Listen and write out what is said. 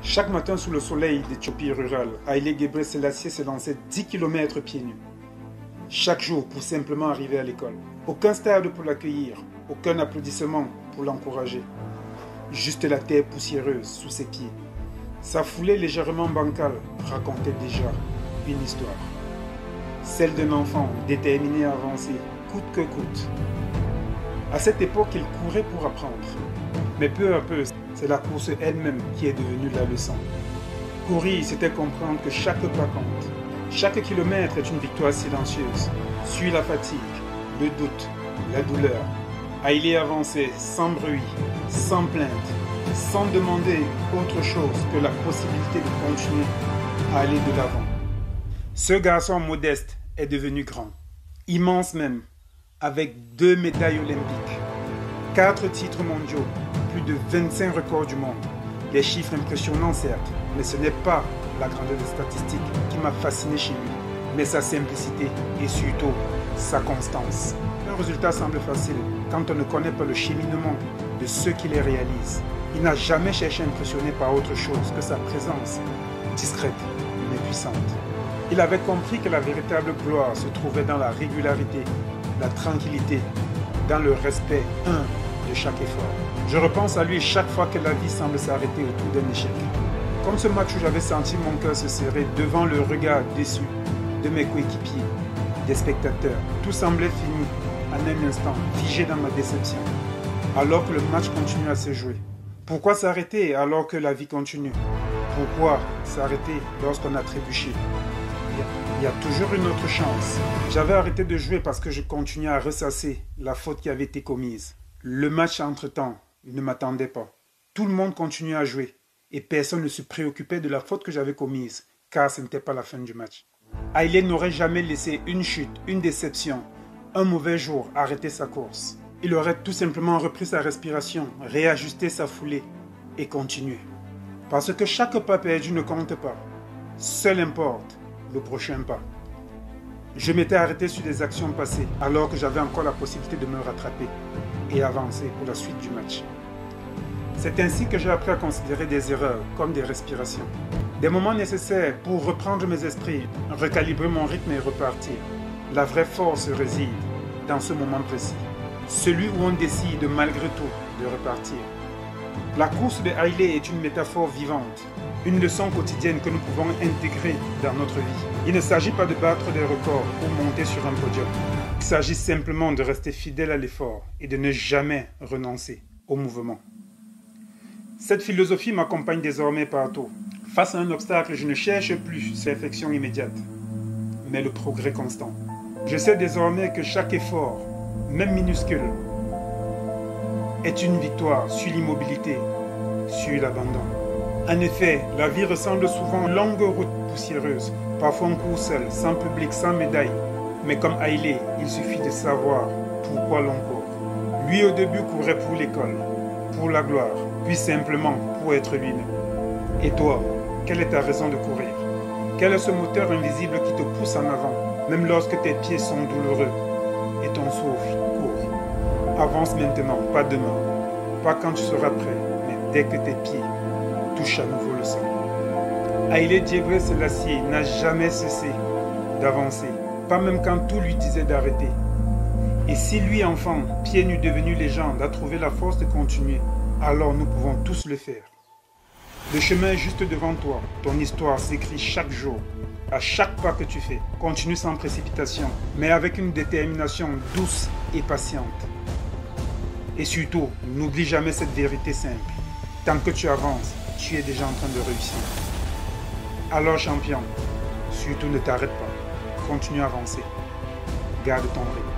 Chaque matin sous le soleil d'Éthiopie rurale, Haïlé Gebrselassie se lançait 10 km pieds nus. Chaque jour pour simplement arriver à l'école. Aucun stade pour l'accueillir, aucun applaudissement pour l'encourager. Juste la terre poussiéreuse sous ses pieds. Sa foulée légèrement bancale racontait déjà une histoire. Celle d'un enfant déterminé à avancer, coûte que coûte. À cette époque, il courait pour apprendre. Mais peu à peu, c'est la course elle-même qui est devenue la leçon. Courir, c'était comprendre que chaque pas compte. Chaque kilomètre est une victoire silencieuse. Suit la fatigue, le doute, la douleur. Haïlé avançait sans bruit, sans plainte, sans demander autre chose que la possibilité de continuer à aller de l'avant. Ce garçon modeste est devenu grand, immense même, avec 2 médailles olympiques, 4 titres mondiaux, plus de 25 records du monde. Des chiffres impressionnants certes, mais ce n'est pas la grandeur des statistiques qui m'a fasciné chez lui, mais sa simplicité et surtout sa constance. Le résultat semble facile quand on ne connaît pas le cheminement de ceux qui les réalisent. Il n'a jamais cherché à impressionner par autre chose que sa présence, discrète mais puissante. Il avait compris que la véritable gloire se trouvait dans la régularité, la tranquillité, dans le respect de chaque effort. Je repense à lui chaque fois que la vie semble s'arrêter autour d'un échec. Comme ce match où j'avais senti mon cœur se serrer devant le regard déçu de mes coéquipiers, des spectateurs. Tout semblait fini en un instant, figé dans ma déception, alors que le match continue à se jouer. Pourquoi s'arrêter alors que la vie continue? Pourquoi s'arrêter lorsqu'on a trébuché? Il y a toujours une autre chance. J'avais arrêté de jouer parce que je continuais à ressasser la faute qui avait été commise. Le match entre-temps, il ne m'attendait pas. Tout le monde continuait à jouer et personne ne se préoccupait de la faute que j'avais commise, car ce n'était pas la fin du match. Haïlé n'aurait jamais laissé une chute, une déception, un mauvais jour arrêter sa course. Il aurait tout simplement repris sa respiration, réajusté sa foulée et continué. Parce que chaque pas perdu ne compte pas. Seul importe le prochain pas. Je m'étais arrêté sur des actions passées alors que j'avais encore la possibilité de me rattraper et avancer pour la suite du match. C'est ainsi que j'ai appris à considérer des erreurs comme des respirations. Des moments nécessaires pour reprendre mes esprits, recalibrer mon rythme et repartir. La vraie force réside dans ce moment précis. Celui où on décide malgré tout de repartir. La course de Haïlé est une métaphore vivante, une leçon quotidienne que nous pouvons intégrer dans notre vie. Il ne s'agit pas de battre des records ou monter sur un podium. Il s'agit simplement de rester fidèle à l'effort et de ne jamais renoncer au mouvement. Cette philosophie m'accompagne désormais partout. Face à un obstacle, je ne cherche plus cette perfection immédiate, mais le progrès constant. Je sais désormais que chaque effort, même minuscule, est une victoire sur l'immobilité, sur l'abandon. En effet, la vie ressemble souvent à une longue route poussiéreuse. Parfois on court seul, sans public, sans médaille. Mais comme Haïlé, il suffit de savoir pourquoi l'on court. Lui au début courait pour l'école, pour la gloire, puis simplement pour être lui-même. Et toi, quelle est ta raison de courir? Quel est ce moteur invisible qui te pousse en avant, même lorsque tes pieds sont douloureux et ton souffle court? Avance maintenant, pas demain, pas quand tu seras prêt, mais dès que tes pieds touchent à nouveau le sol. Haïlé Gebrselassie n'a jamais cessé d'avancer, pas même quand tout lui disait d'arrêter. Et si lui, enfant, pieds nus devenu légende, a trouvé la force de continuer, alors nous pouvons tous le faire. Le chemin est juste devant toi. Ton histoire s'écrit chaque jour, à chaque pas que tu fais. Continue sans précipitation, mais avec une détermination douce et patiente. Et surtout, n'oublie jamais cette vérité simple. Tant que tu avances, tu es déjà en train de réussir. Alors champion, surtout ne t'arrête pas. Continue à avancer. Garde ton rythme.